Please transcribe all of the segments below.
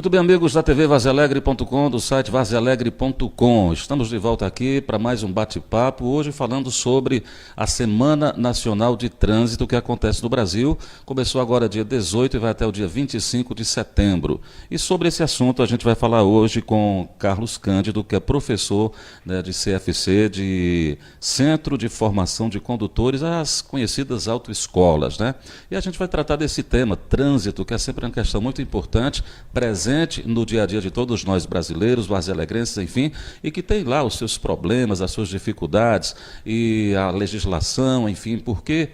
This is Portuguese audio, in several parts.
Muito bem, amigos da TV vazealegre.com, do site vazealegre.com. Estamos de volta aqui para mais um bate-papo, hoje falando sobre a Semana Nacional de Trânsito que acontece no Brasil. Começou agora dia 18 e vai até o dia 25 de setembro. E sobre esse assunto a gente vai falar hoje com Carlos Cândido, que é professor, né, de CFC, de Centro de Formação de Condutores, as conhecidas autoescolas, né? E a gente vai tratar desse tema, trânsito, que é sempre uma questão muito importante, presente no dia a dia de todos nós brasileiros, vazialegrenses, enfim, e que tem lá os seus problemas, as suas dificuldades e a legislação, enfim, porque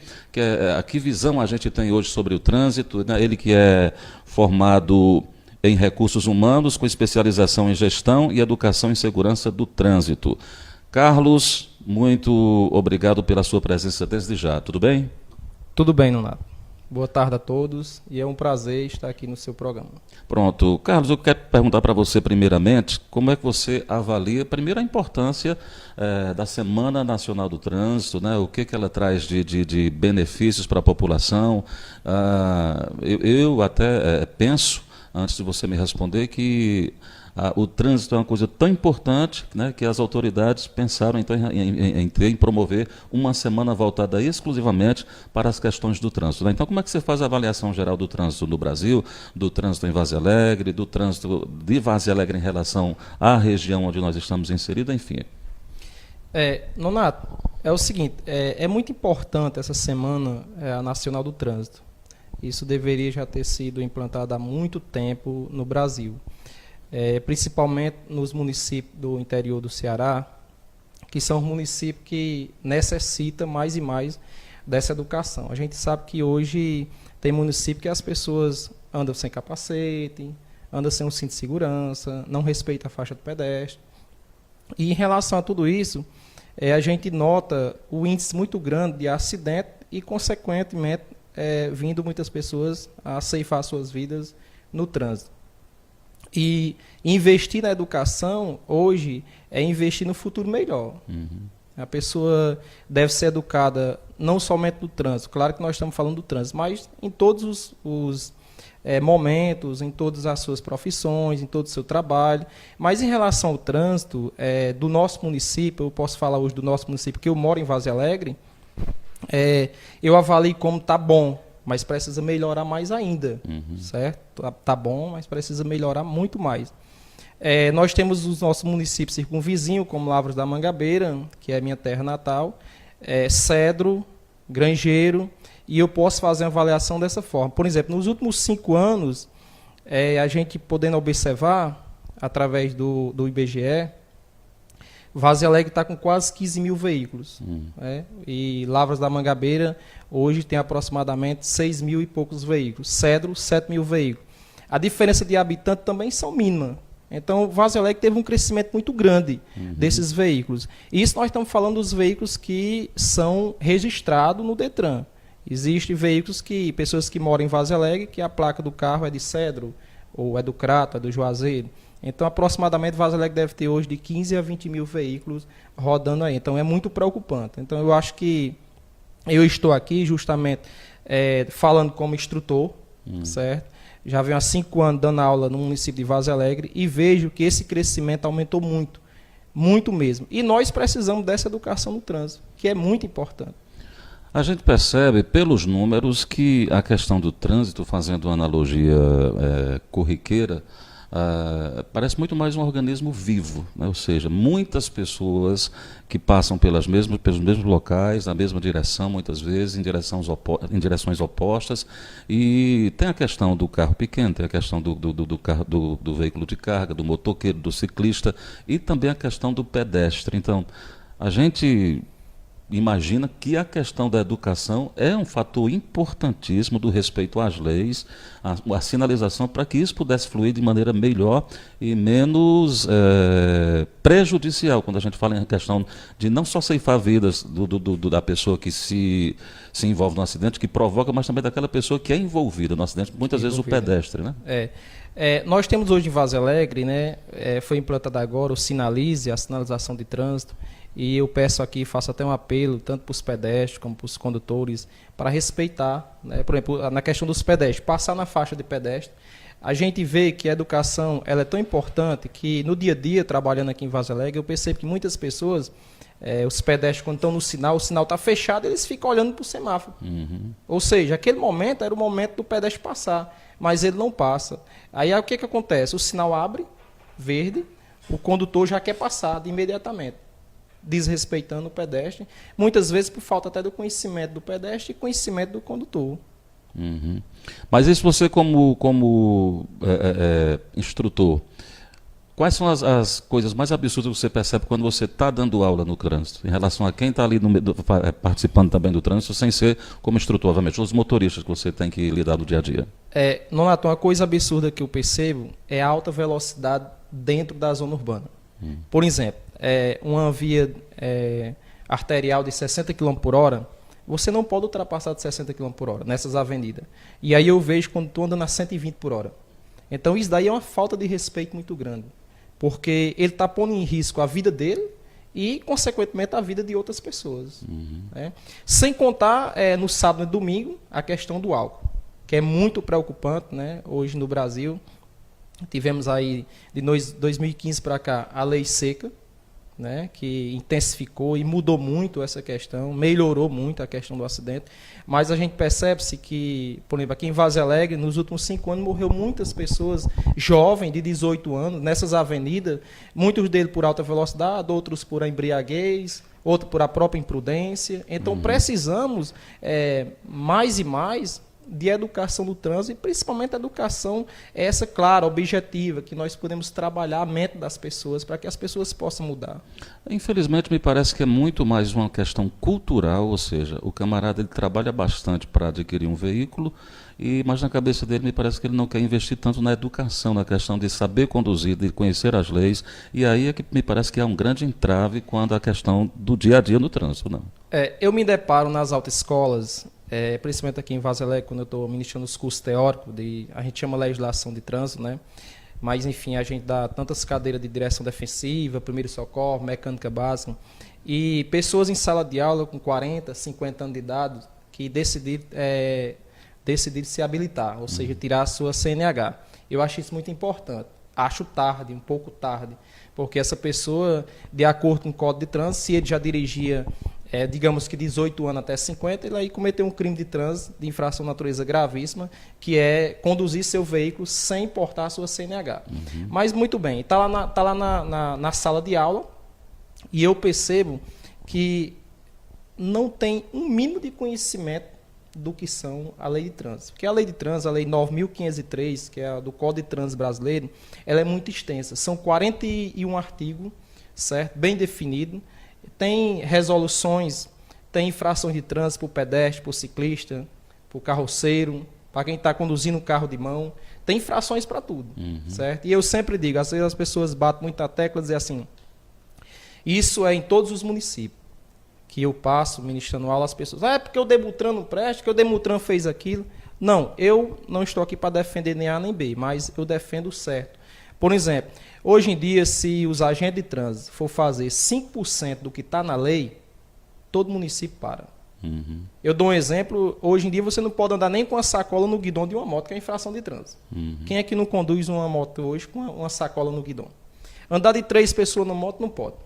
que visão a gente tem hoje sobre o trânsito, né? Ele que é formado em recursos humanos, com especialização em gestão e educação em segurança do trânsito. Carlos, muito obrigado pela sua presença desde já, tudo bem? Tudo bem, Nonato. Boa tarde a todos e é um prazer estar aqui no seu programa. Pronto. Carlos, eu quero perguntar para você primeiramente, como é que você avalia, primeiro, a importância da Semana Nacional do Trânsito, né? O que ela traz de benefícios para a população. Eu até penso, antes de você me responder, que o trânsito é uma coisa tão importante, né, que as autoridades pensaram então em promover uma semana voltada exclusivamente para as questões do trânsito, né? Então, como é que você faz a avaliação geral do trânsito no Brasil, do trânsito em Varzea Alegre, do trânsito de Varzea Alegre em relação à região onde nós estamos inseridos, enfim? Nonato, é o seguinte, é muito importante essa Semana Nacional do Trânsito. Isso deveria já ter sido implantado há muito tempo no Brasil. Principalmente nos municípios do interior do Ceará, que são os municípios que necessitam mais e mais dessa educação. A gente sabe que hoje tem município que as pessoas andam sem capacete, andam sem um cinto de segurança, não respeitam a faixa de pedestre. E em relação a tudo isso, a gente nota o índice muito grande de acidente e, consequentemente, vindo muitas pessoas a ceifar suas vidas no trânsito. E investir na educação, hoje, é investir no futuro melhor. Uhum. A pessoa deve ser educada não somente no trânsito, claro que nós estamos falando do trânsito, mas em todos os momentos, em todas as suas profissões, em todo o seu trabalho. Mas em relação ao trânsito do nosso município, eu posso falar hoje do nosso município, que eu moro em Varzea Alegre, eu avalio como está bom, mas precisa melhorar mais ainda, certo? Tá bom, mas precisa melhorar muito mais. Nós temos os nossos municípios circunvizinhos, como Lavras da Mangabeira, que é minha terra natal, Cedro, Grangeiro, e eu posso fazer uma avaliação dessa forma. Por exemplo, nos últimos 5 anos, a gente podendo observar, através do IBGE, Varzea Alegre está com quase 15 mil veículos. E Lavras da Mangabeira hoje tem aproximadamente 6 mil e poucos veículos. Cedro, 7 mil veículos. A diferença de habitantes também são mínima. Então, Varzea Alegre teve um crescimento muito grande desses veículos. E isso nós estamos falando dos veículos que são registrados no Detran. Existem veículos pessoas que moram em Varzea Alegre, que a placa do carro é de Cedro, ou é do Crato, é do Juazeiro. Então, aproximadamente, Varzea Alegre deve ter hoje de 15 a 20 mil veículos rodando aí. Então, é muito preocupante. Então, eu acho que eu estou aqui justamente falando como instrutor, certo? Já venho há 5 anos dando aula no município de Varzea Alegre e vejo que esse crescimento aumentou muito, muito mesmo. E nós precisamos dessa educação no trânsito, que é muito importante. A gente percebe pelos números que a questão do trânsito, fazendo uma analogia corriqueira, parece muito mais um organismo vivo, né? Ou seja, muitas pessoas que passam pelos mesmos locais, na mesma direção, muitas vezes em direções opostas, e tem a questão do carro pequeno, tem a questão do veículo de carga, do motoqueiro, do ciclista, e também a questão do pedestre. Então, a gente imagina que a questão da educação é um fator importantíssimo do respeito às leis, a sinalização, para que isso pudesse fluir de maneira melhor e menos prejudicial, quando a gente fala em questão de não só ceifar vidas da pessoa que se envolve no acidente, que provoca, mas também daquela pessoa que é envolvida no acidente, muitas vezes o pedestre, né? Nós temos hoje em Varzea Alegre, né, foi implantado agora o Sinalize, a sinalização de trânsito. E eu peço aqui, faço até um apelo, tanto para os pedestres como para os condutores, para respeitar, né? Por exemplo, na questão dos pedestres, passar na faixa de pedestre. A gente vê que a educação ela é tão importante que no dia a dia, trabalhando aqui em Vargem Alegre, eu percebo que muitas pessoas, os pedestres, quando estão no sinal, o sinal está fechado, eles ficam olhando para o semáforo. Ou seja, aquele momento era o momento do pedestre passar, mas ele não passa. Aí o que acontece? O sinal abre, verde, o condutor já quer passar imediatamente, desrespeitando o pedestre, muitas vezes por falta até do conhecimento do pedestre e conhecimento do condutor. Mas isso você como instrutor, quais são as coisas mais absurdas que você percebe quando você está dando aula no trânsito, em relação a quem está ali participando também do trânsito, sem ser como instrutor, obviamente, os motoristas que você tem que lidar no dia a dia? Nonato, uma coisa absurda que eu percebo é a alta velocidade dentro da zona urbana. Por exemplo, uma via arterial de 60 km por hora, você não pode ultrapassar de 60 km por hora nessas avenidas. E aí eu vejo quando tu anda na 120 por hora. Então isso daí é uma falta de respeito muito grande. Porque ele está pondo em risco a vida dele e, consequentemente, a vida de outras pessoas. Sem contar, no sábado e domingo, a questão do álcool, que é muito preocupante, né? Hoje no Brasil. Tivemos aí, de 2015 para cá, a lei seca, né, que intensificou e mudou muito essa questão, melhorou muito a questão do acidente, mas a gente percebe-se que, por exemplo, aqui em Vargem Alegre, nos últimos 5 anos, morreu muitas pessoas jovens, de 18 anos, nessas avenidas, muitos deles por alta velocidade, outros por embriaguez, outros por a própria imprudência. Então, precisamos mais e mais de educação do trânsito, e principalmente a educação essa clara, objetiva, que nós podemos trabalhar a mente das pessoas para que as pessoas possam mudar. Infelizmente, me parece que é muito mais uma questão cultural, ou seja, o camarada ele trabalha bastante para adquirir um veículo, mas na cabeça dele me parece que ele não quer investir tanto na educação, na questão de saber conduzir, de conhecer as leis, e aí é que me parece que há um grande entrave quando a questão do dia a dia no trânsito, não? Eu me deparo nas autoescolas, principalmente aqui em Vargem Alegre, quando eu estou ministrando os cursos teóricos, a gente chama legislação de trânsito, né? Mas, enfim, a gente dá tantas cadeiras de direção defensiva, primeiro socorro, mecânica básica, e pessoas em sala de aula com 40, 50 anos de idade que decidiram se habilitar, ou seja, tirar a sua CNH. Eu acho isso muito importante. Acho tarde, um pouco tarde, porque essa pessoa, de acordo com o Código de Trânsito, se ele já dirigia digamos que 18 anos até 50, ele aí cometeu um crime de trânsito de infração de natureza gravíssima, que é conduzir seu veículo sem portar a sua CNH. Mas muito bem, está lá na sala de aula e eu percebo que não tem um mínimo de conhecimento do que são a lei de trânsito. Porque a lei de trânsito, a lei 9.503, que é a do Código de Trânsito brasileiro, ela é muito extensa. São 41 artigos, certo? Bem definido. Tem resoluções, tem infrações de trânsito para o pedestre, para o ciclista, para o carroceiro, para quem está conduzindo um carro de mão. Tem infrações para tudo, certo? E eu sempre digo, às vezes as pessoas batem muito na tecla e dizem assim, isso é em todos os municípios que eu passo ministrando aula, as pessoas, porque o Demutran não presta, que o Demutran fez aquilo. Não, eu não estou aqui para defender nem A nem B, mas eu defendo o certo. Por exemplo, hoje em dia, se os agentes de trânsito for fazer 5% do que está na lei, todo município para. Eu dou um exemplo, hoje em dia você não pode andar nem com a sacola no guidão de uma moto, que é infração de trânsito. Quem é que não conduz uma moto hoje com uma sacola no guidão? Andar de 3 pessoas na moto não pode.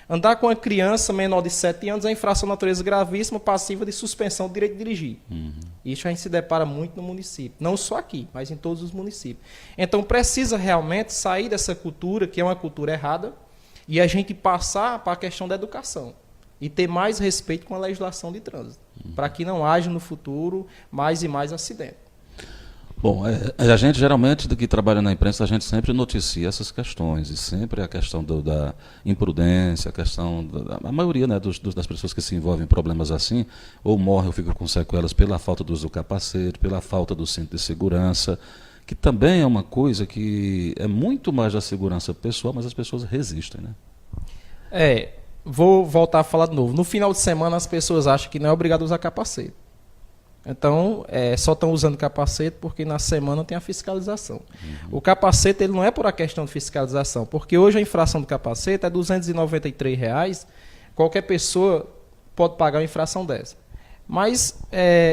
Andar com uma criança menor de 7 anos é infração de natureza gravíssima, passiva de suspensão do direito de dirigir. Isso a gente se depara muito no município. Não só aqui, mas em todos os municípios. Então precisa realmente sair dessa cultura, que é uma cultura errada, e a gente passar para a questão da educação. E ter mais respeito com a legislação de trânsito. Para que não haja no futuro mais e mais acidentes. Bom, a gente geralmente, do que trabalha na imprensa, a gente sempre noticia essas questões, e sempre a questão da imprudência, a questão a maioria, né, das pessoas que se envolvem em problemas assim, ou morrem ou ficam com sequelas pela falta do uso do capacete, pela falta do cinto de segurança, que também é uma coisa que é muito mais da segurança pessoal, mas as pessoas resistem, né? Vou voltar a falar de novo. No final de semana as pessoas acham que não é obrigado a usar capacete. Então, só estão usando capacete porque na semana tem a fiscalização. O capacete ele não é por a questão de fiscalização, porque hoje a infração do capacete é R$ 293. Qualquer pessoa pode pagar uma infração dessa. Mas,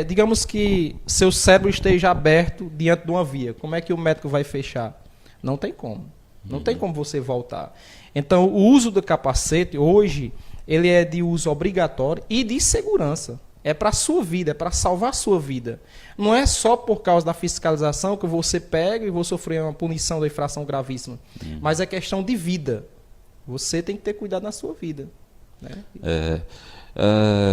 digamos que seu cérebro esteja aberto diante de uma via. Como é que o médico vai fechar? Não tem como. Não tem como você voltar. Então, o uso do capacete, hoje, ele é de uso obrigatório e de segurança. É para a sua vida, é para salvar a sua vida. Não é só por causa da fiscalização que você pega e vou sofrer uma punição da infração gravíssima. Mas é questão de vida. Você tem que ter cuidado na sua vida. Né?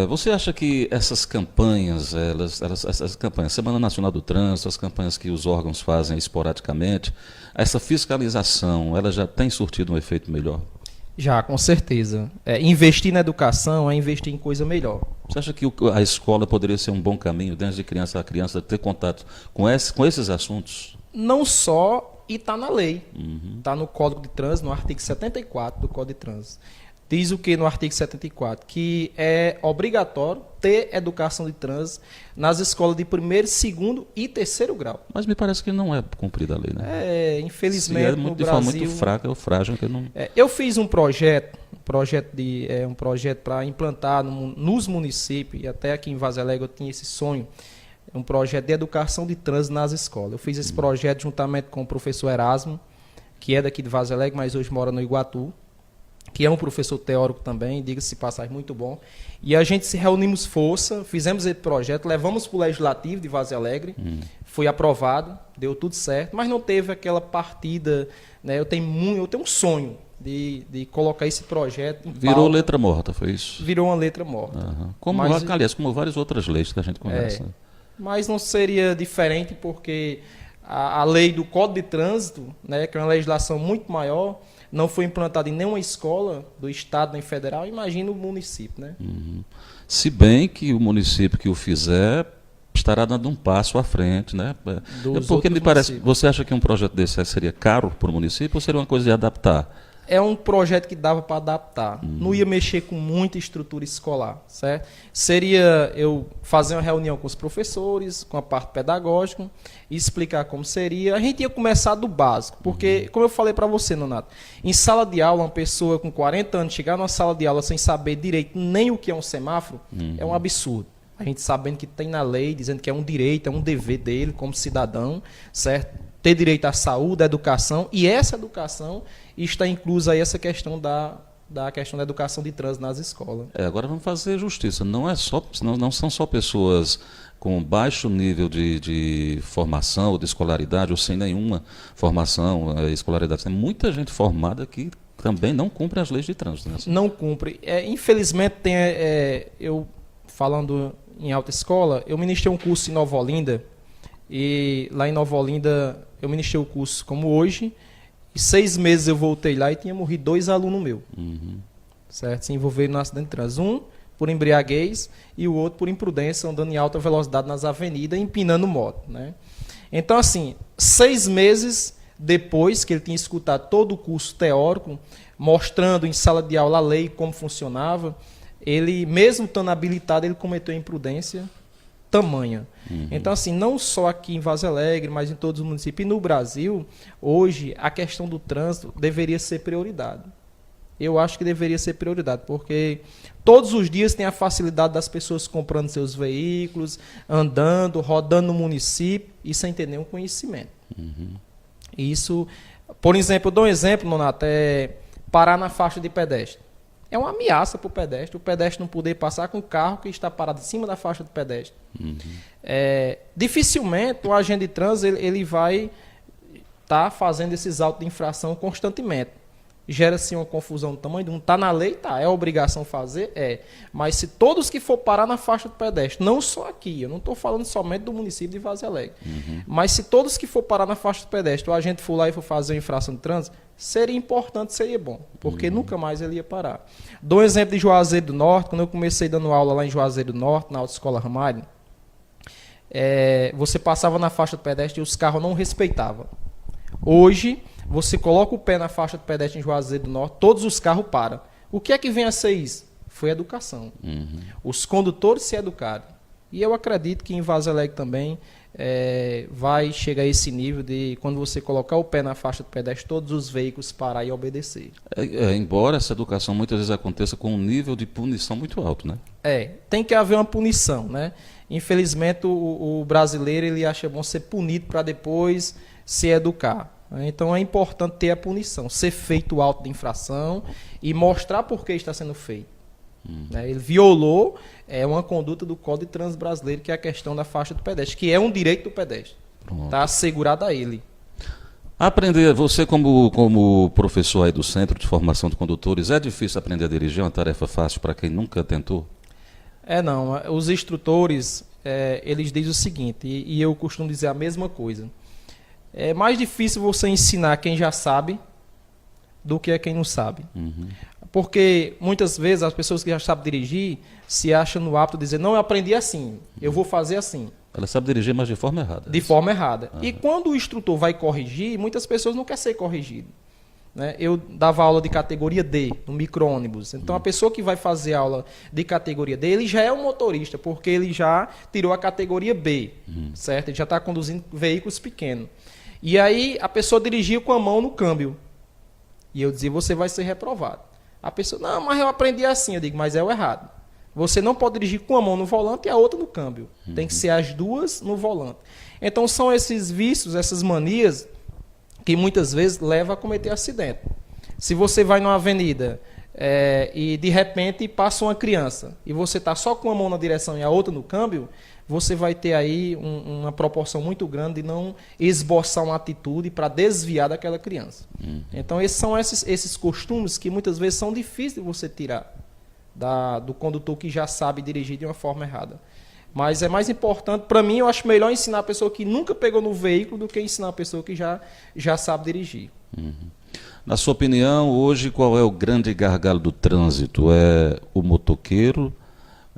Você acha que essas campanhas, essas campanhas, Semana Nacional do Trânsito, as campanhas que os órgãos fazem esporadicamente, essa fiscalização, ela já tem surtido um efeito melhor? Já, com certeza. Investir na educação é investir em coisa melhor. Você acha que a escola poderia ser um bom caminho, desde criança a criança, ter contato com esses assuntos? Não só, e está na lei. Está no Código de Trânsito, no artigo 74 do Código de Trânsito. Diz o que no artigo 74? Que é obrigatório ter educação de trânsito nas escolas de 1º, 2º e 3º grau. Mas me parece que não é cumprida a lei, né? Infelizmente, de no forma Brasil... muito fraca ou frágil. Que não... eu fiz um projeto para implantar nos municípios, e até aqui em Vaz Alegre eu tinha esse sonho, um projeto de educação de trânsito nas escolas. Eu fiz esse projeto juntamente com o professor Erasmo, que é daqui de Vaz Alegre, mas hoje mora no Iguatu, que é um professor teórico também, diga-se de passagem, muito bom. E a gente se reunimos força, fizemos esse projeto, levamos para o Legislativo de Vaz Alegre, foi aprovado, deu tudo certo, mas não teve aquela partida, né? Eu tenho um sonho de colocar esse projeto em Virou pauta. letra morta, foi isso? Virou uma letra morta. Como várias outras leis que a gente conversa. Mas não seria diferente porque a lei do Código de Trânsito, né, que é uma legislação muito maior, não foi implantada em nenhuma escola do Estado nem federal, imagina o município. Né? Se bem que o município que o fizer estará dando um passo à frente. Né? Porque me parece, você acha que um projeto desse seria caro para o município ou seria uma coisa de adaptar? É um projeto que dava para adaptar. Não ia mexer com muita estrutura escolar, certo? Seria eu fazer uma reunião com os professores, com a parte pedagógica, e explicar como seria. A gente ia começar do básico, porque, como eu falei para você, Nonato, em sala de aula, uma pessoa com 40 anos chegar numa sala de aula sem saber direito nem o que é um semáforo, é um absurdo. A gente sabendo que tem na lei, dizendo que é um direito, é um dever dele como cidadão, certo? Ter direito à saúde, à educação, e essa educação está inclusa aí essa questão da questão da educação de trânsito nas escolas. Agora vamos fazer justiça. Não são só pessoas com baixo nível de formação ou de escolaridade, ou sem nenhuma formação, escolaridade. Tem muita gente formada que também não cumpre as leis de trânsito. Né? Não cumpre. Infelizmente, eu falando em autoescola, eu ministrei um curso em Nova Olinda, e lá em Nova Olinda eu ministrei o curso como hoje, e 6 meses eu voltei lá e tinha morrido 2 alunos meus. Certo? Se envolveram no acidente de trânsito. Um por embriaguez e o outro por imprudência, andando em alta velocidade nas avenidas, empinando moto. Né? Então, assim, 6 meses depois que ele tinha escutado todo o curso teórico, mostrando em sala de aula a lei como funcionava, ele, mesmo estando habilitado, ele cometeu imprudência tamanha. Então, assim, não só aqui em Vaz Alegre, mas em todos os municípios. E no Brasil, hoje, a questão do trânsito deveria ser prioridade. Eu acho que deveria ser prioridade, porque todos os dias tem a facilidade das pessoas comprando seus veículos, andando, rodando no município e sem ter nenhum conhecimento. Isso, por exemplo, eu dou um exemplo, Nonato, parar na faixa de pedestre. É uma ameaça para o pedestre não poder passar com o carro que está parado em cima da faixa do pedestre. Dificilmente o agente de trânsito ele vai estar fazendo esses autos de infração constantemente. Gera-se uma confusão do tamanho de um. Está na lei, tá. É obrigação fazer? Mas se todos que for parar na faixa do pedestre, não só aqui, eu não estou falando somente do município de Vaz Alegre, mas se todos que for parar na faixa do pedestre, o agente for lá e for fazer uma infração de trânsito, seria importante, seria bom, porque nunca mais ele ia parar. Dou um exemplo de Juazeiro do Norte. Quando eu comecei dando aula lá em Juazeiro do Norte, na Autoescola Ramalho, você passava na faixa do pedestre e os carros não respeitavam. Hoje, você coloca o pé na faixa do pedestre em Juazeiro do Norte, todos os carros param. O que é que vem a ser isso? Foi educação. Os condutores se educaram. E eu acredito que em Vaz Alegre também vai chegar a esse nível de, quando você colocar o pé na faixa do pedestre, todos os veículos parar e obedecer. Embora essa educação muitas vezes aconteça com um nível de punição muito alto, né? Tem que haver uma punição, né? Infelizmente, o brasileiro ele acha bom ser punido para depois se educar. Então, é importante ter a punição, ser feito o auto de infração e mostrar por que está sendo feito. Ele violou uma conduta do Código de Trânsito Brasileiro, que é a questão da faixa do pedestre, que é um direito do pedestre. Está assegurado a ele. Aprender, você como professor aí do Centro de Formação de Condutores, é difícil aprender a dirigir? É uma tarefa fácil para quem nunca tentou? Não. Os instrutores, eles dizem o seguinte, e eu costumo dizer a mesma coisa. É mais difícil você ensinar quem já sabe do que a quem não sabe. Porque muitas vezes as pessoas que já sabem dirigir se acham no hábito de dizer, não, eu aprendi assim, eu vou fazer assim. Ela sabe dirigir, mas de forma errada. De forma errada. E quando o instrutor vai corrigir, muitas pessoas não querem ser corrigido. Né? Eu dava aula de categoria D, no micro-ônibus. Então, a pessoa que vai fazer aula de categoria D, ele já é um motorista, porque ele já tirou a categoria B, certo? Ele já está conduzindo veículos pequenos. E aí, a pessoa dirigia com a mão no câmbio. E eu dizia, você vai ser reprovado. A pessoa, não, mas eu aprendi assim. Eu digo, mas é o errado. Você não pode dirigir com a mão no volante e a outra no câmbio. Tem que ser as duas no volante. Então, são esses vícios, essas manias que muitas vezes levam a cometer acidente. Se você vai numa avenida e de repente passa uma criança e você está só com a mão na direção e a outra no câmbio, você vai ter aí uma proporção muito grande de não esboçar uma atitude para desviar daquela criança. Então, esses são esses costumes que muitas vezes são difíceis de você tirar do condutor que já sabe dirigir de uma forma errada. Mas é mais importante, para mim, eu acho melhor ensinar a pessoa que nunca pegou no veículo do que ensinar a pessoa que já sabe dirigir. Na sua opinião, hoje, qual é o grande gargalo do trânsito? É o motoqueiro,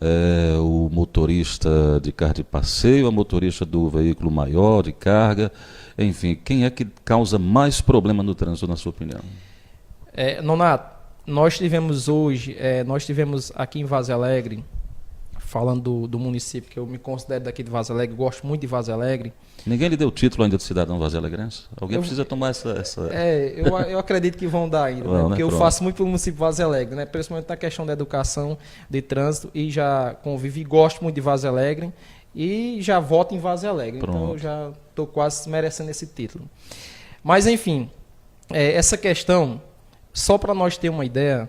é o motorista de carro de passeio, o motorista do veículo maior, de carga? Enfim, quem é que causa mais problema no trânsito, na sua opinião? Nonato, nós tivemos aqui em Vaza Alegre, falando do município, que eu me considero daqui de Vaza Alegre, gosto muito de Vaza Alegre. Ninguém lhe deu o título ainda de cidadão vazalegrense? Alguém precisa tomar essa... Eu acredito que vão dar ainda, né? Porque eu faço muito pelo município de Vaza Alegre, né? Principalmente na questão da educação, de trânsito, e já convivi, gosto muito de Vaza Alegre, e já voto em Vaza Alegre. Pronto. Então eu já estou quase merecendo esse título. Mas, enfim, essa questão, só para nós ter uma ideia,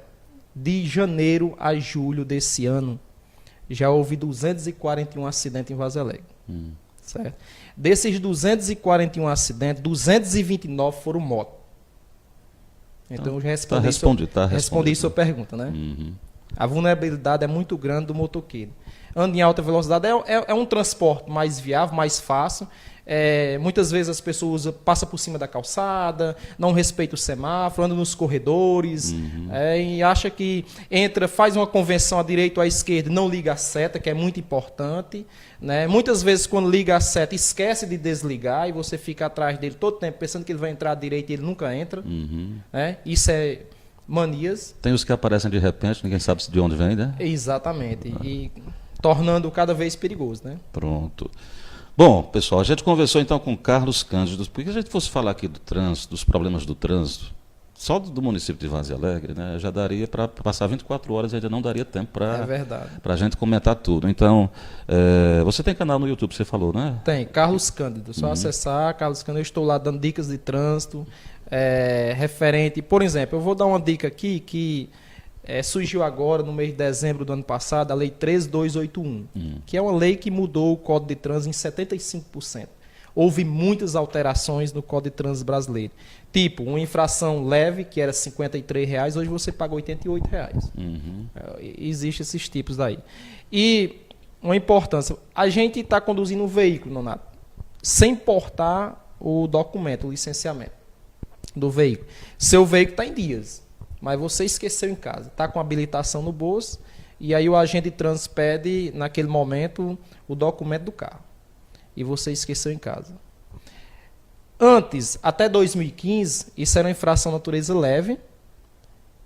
de janeiro a julho desse ano, já houve 241 acidentes em Vaza Alegre. Certo? Desses 241 acidentes, 229 foram motos. Então, eu já respondi sua pergunta, né? A vulnerabilidade é muito grande do motoqueiro. Anda em alta velocidade, é um transporte mais viável, mais fácil. Muitas vezes as pessoas passam por cima da calçada, não respeitam o semáforo, andam nos corredores, e acha que faz uma convenção à direita ou à esquerda, não liga a seta, que é muito importante, né? Muitas vezes, quando liga a seta, esquece de desligar e você fica atrás dele todo o tempo pensando que ele vai entrar à direita e ele nunca entra. Né? Isso é manias. Tem os que aparecem de repente, ninguém sabe de onde vem, né? Exatamente. E tornando cada vez perigoso, né? Pronto. Bom, pessoal, a gente conversou então com Carlos Cândido, porque a gente fosse falar aqui do trânsito, dos problemas do trânsito, só do município de Vaza Alegre, né, já daria para passar 24 horas e ainda não daria tempo para a gente comentar tudo. Então, você tem canal no YouTube, você falou, né? Tem, Carlos Cândido, só acessar, Carlos Cândido, eu estou lá dando dicas de trânsito, referente, por exemplo, eu vou dar uma dica aqui que surgiu agora, no mês de dezembro do ano passado, a Lei 13281, que é uma lei que mudou o Código de Trânsito em 75%. Houve muitas alterações no Código de Trânsito brasileiro. Tipo, uma infração leve, que era R$ 53, hoje você paga R$ 88. Existem esses tipos daí. E uma importância, a gente está conduzindo um veículo, Nonato, sem portar o documento, o licenciamento do veículo. Seu veículo está em dias, mas você esqueceu em casa, está com habilitação no bolso, e aí o agente de trânsito pede, naquele momento, o documento do carro. E você esqueceu em casa. Antes, até 2015, isso era uma infração de natureza leve,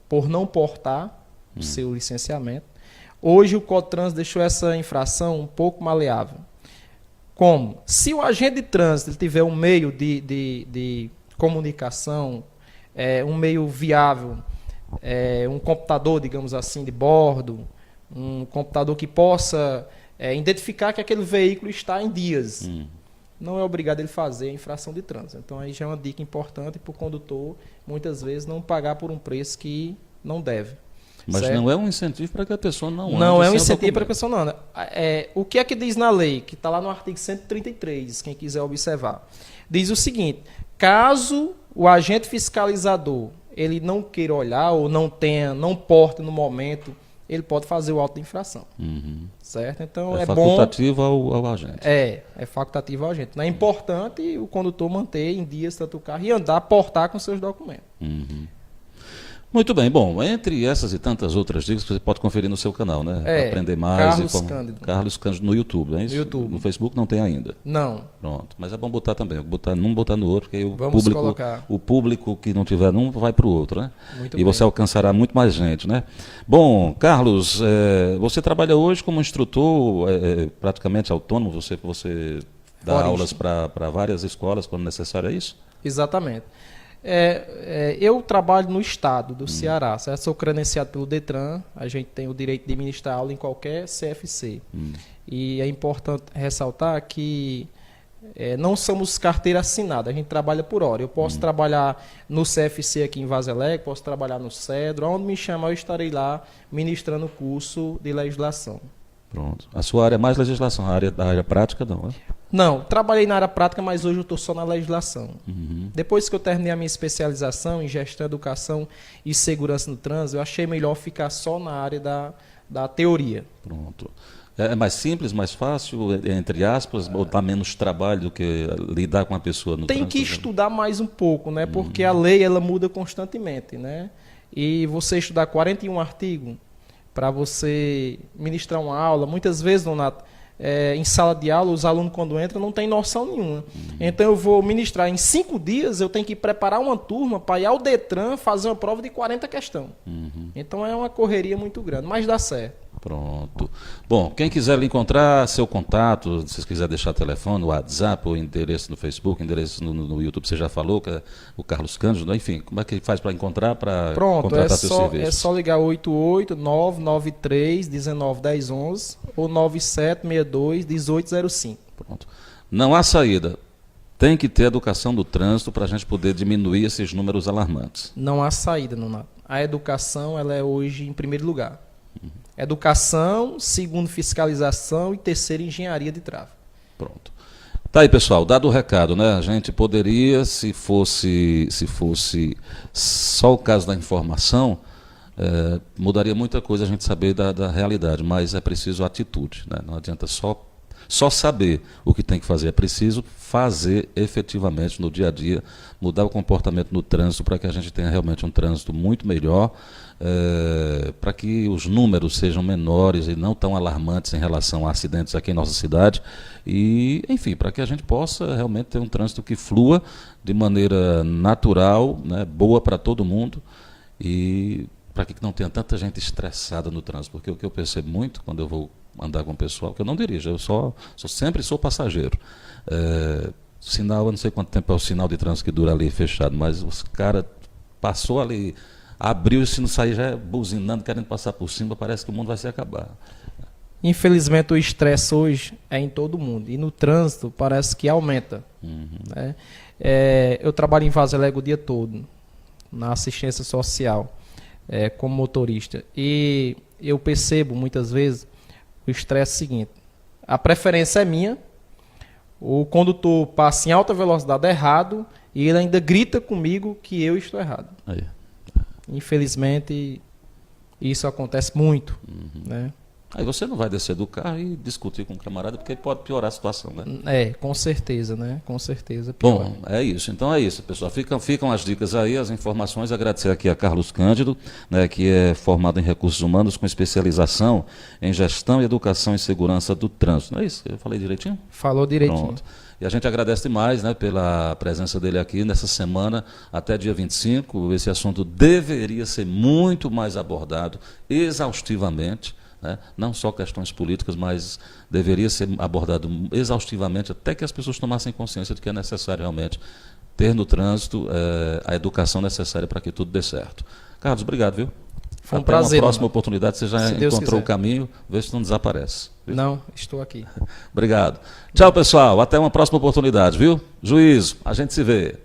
por não portar o seu licenciamento. Hoje, o Código de Trânsito deixou essa infração um pouco maleável. Como? Se o agente de trânsito ele tiver um meio de comunicação, um meio viável, um computador, digamos assim, de bordo, um computador que possa identificar que aquele veículo está em dias, não é obrigado ele fazer a infração de trânsito. Então aí já é uma dica importante para o condutor, muitas vezes, não pagar por um preço que não deve. Mas certo? não é um incentivo para que a pessoa não ande. Não é um incentivo para que a pessoa não ande. O que é que diz na lei? Que está lá no artigo 133, quem quiser observar. Diz o seguinte: caso o agente fiscalizador ele não queira olhar ou não porte no momento, ele pode fazer o auto de infração. Certo? Então é facultativo ao agente. É facultativo ao agente. Não é importante o condutor manter em dias tanto o carro e andar, portar com seus documentos. Muito bem, bom, entre essas e tantas outras dicas que você pode conferir no seu canal, né? Aprender mais. Cândido. Carlos Cândido no YouTube, não é isso? No YouTube. No Facebook não tem ainda. Não. Pronto, mas é bom botar também, não botar no outro, porque aí colocar. O público que não tiver num vai para o outro, né? Muito e bem. Você alcançará muito mais gente, né? Bom, Carlos, você trabalha hoje como instrutor praticamente autônomo, você dá aulas para várias escolas quando necessário, é isso? Exatamente. Eu trabalho no estado do Ceará, certo? Sou credenciado pelo Detran, a gente tem o direito de ministrar aula em qualquer CFC. E é importante ressaltar que não somos carteira assinada, a gente trabalha por hora. Eu posso trabalhar no CFC aqui em Vazelec, posso trabalhar no Cedro, onde me chamar eu estarei lá ministrando o curso de legislação. Pronto. A sua área é mais legislação, a área prática não, é? Não, trabalhei na área prática, mas hoje eu estou só na legislação. Depois que eu terminei a minha especialização em gestão, educação e segurança no trânsito, eu achei melhor ficar só na área da teoria. Pronto. É mais simples, mais fácil, entre aspas, ou dá menos trabalho do que lidar com a pessoa no trânsito? Tem que estudar mais um pouco, né? Porque a lei ela muda constantemente, né? E você estudar 41 artigos para você ministrar uma aula, muitas vezes, Donato, em sala de aula, os alunos quando entram não têm noção nenhuma. Então eu vou ministrar em 5 dias, eu tenho que preparar uma turma para ir ao Detran fazer uma prova de 40 questões. Então é uma correria muito grande, mas dá certo. Pronto. Bom, quem quiser lhe encontrar, seu contato, se você quiser deixar telefone, WhatsApp, ou endereço no Facebook, endereço no YouTube, você já falou, que é o Carlos Cândido, enfim, como é que faz para encontrar, para contratar seu serviço? É só ligar 88-993-191011 ou 9762-1805. Pronto. Não há saída. Tem que ter educação do trânsito para a gente poder diminuir esses números alarmantes. Não há saída, Nonato. A educação ela é hoje em primeiro lugar. Educação, segundo fiscalização e terceiro engenharia de tráfego. Pronto. Tá aí, pessoal, dado o recado, né? A gente poderia, se fosse só o caso da informação, mudaria muita coisa a gente saber da realidade, mas é preciso atitude, né? Não adianta só saber o que tem que fazer, é preciso fazer efetivamente no dia a dia, mudar o comportamento no trânsito para que a gente tenha realmente um trânsito muito melhor, para que os números sejam menores e não tão alarmantes em relação a acidentes aqui em nossa cidade e, enfim, para que a gente possa realmente ter um trânsito que flua de maneira natural, né, boa para todo mundo e para que não tenha tanta gente estressada no trânsito, porque o que eu percebo muito quando eu vou andar com o pessoal, que eu não dirijo, eu sempre sou passageiro. Sinal, eu não sei quanto tempo é o sinal de trânsito que dura ali fechado, mas os cara passou ali, abriu e se não sair já é buzinando, querendo passar por cima, parece que o mundo vai se acabar. Infelizmente o estresse hoje é em todo mundo e no trânsito parece que aumenta. Né? Eu trabalho em Vazelego o dia todo, na assistência social, como motorista, e eu percebo muitas vezes o estresse seguinte: a preferência é minha, o condutor passa em alta velocidade errado e ele ainda grita comigo que eu estou errado. Aí. Infelizmente, isso acontece muito. Né? Aí você não vai descer do carro e discutir com o camarada, porque pode piorar a situação, né? Com certeza, né? Com certeza. Pior. Bom, é isso. Então é isso, pessoal. Ficam as dicas aí, as informações. Agradecer aqui a Carlos Cândido, né, que é formado em recursos humanos com especialização em gestão e educação e segurança do trânsito. Não é isso? Eu falei direitinho? Falou direitinho. Pronto. E a gente agradece demais, né, pela presença dele aqui nessa semana, até dia 25. Esse assunto deveria ser muito mais abordado exaustivamente, né? Não só questões políticas, mas deveria ser abordado exaustivamente até que as pessoas tomassem consciência de que é necessário realmente ter no trânsito a educação necessária para que tudo dê certo. Carlos, obrigado, viu? Foi um Até prazer. uma próxima oportunidade, você já encontrou o caminho, vê se não desaparece. Viu? Não, estou aqui. Obrigado. Tchau, pessoal. Até uma próxima oportunidade, viu? Juízo, a gente se vê.